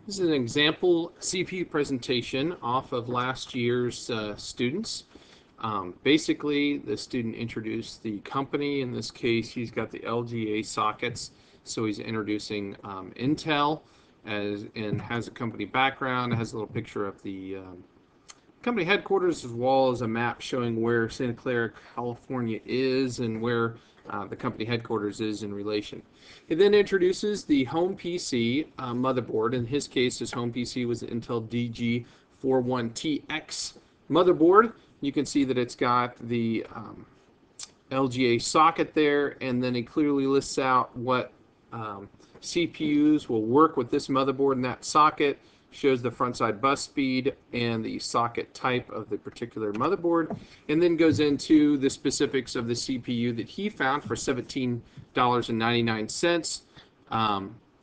This is an example CPU presentation off of last year's students. Basically, the student introduced the company. In this case, he's got the LGA sockets, so he's introducing Intel and has a company background, has a little picture of the company headquarters as well as a map showing where Santa Clara, California is and where the company headquarters is in relation. It then introduces the home PC motherboard. In his case, his home PC was the Intel DG41TX motherboard. You can see that it's got the LGA socket there, and then he clearly lists out what CPUs will work with this motherboard and that socket, shows the front side bus speed and the socket type of the particular motherboard, and then goes into the specifics of the CPU that he found for $17.99.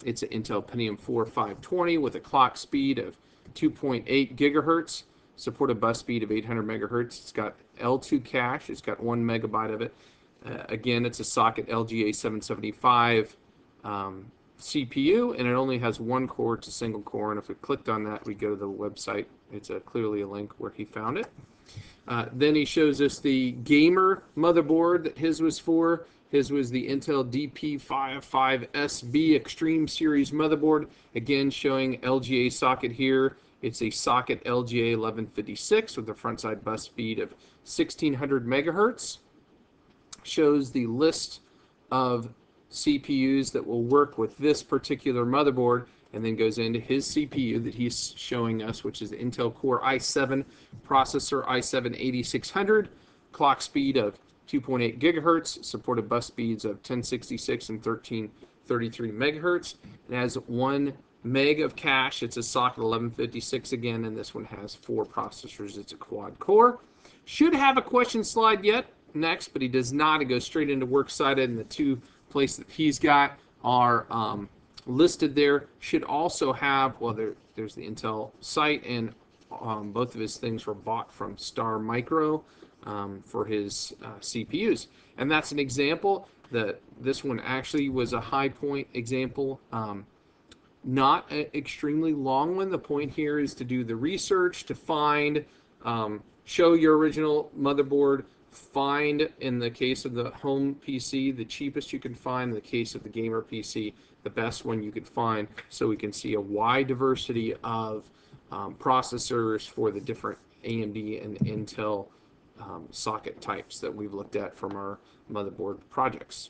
It's an Intel Pentium 4 520 with a clock speed of 2.8 gigahertz, supported bus speed of 800 megahertz. It's got L2 cache. It's got 1 megabyte of it. Again, it's a socket LGA 775 CPU, and it only has one core. It's a single core, and if we clicked on that, we go to the website. It's clearly a link where he found it. Then he shows us the gamer motherboard that his was for. His was the Intel DP55SB Extreme Series motherboard. Again, showing LGA socket here. It's a socket LGA 1156 with a front side bus speed of 1600 megahertz. Shows the list of CPUs that will work with this particular motherboard, and then goes into his CPU that he's showing us, which is the Intel Core i7 processor, i7-8600, clock speed of 2.8 gigahertz, supported bus speeds of 1066 and 1333 megahertz. It has 1 meg of cache. It's a socket 1156 again, and this one has 4 processors. It's a quad core. Should have a question slide yet next, but he does not. It goes straight into works cited, and the 2 places that he's got are listed there. Should also have, well, there's the Intel site, and both of his things were bought from Star Micro for his CPUs. And that's an example that this one actually was a high point example. Not an extremely long one. The point here is to do the research, to find, show your original motherboard, find, in the case of the home PC, the cheapest you can find. In the case of the gamer PC, the best one you could find, so we can see a wide diversity of processors for the different AMD and Intel socket types that we've looked at from our motherboard projects.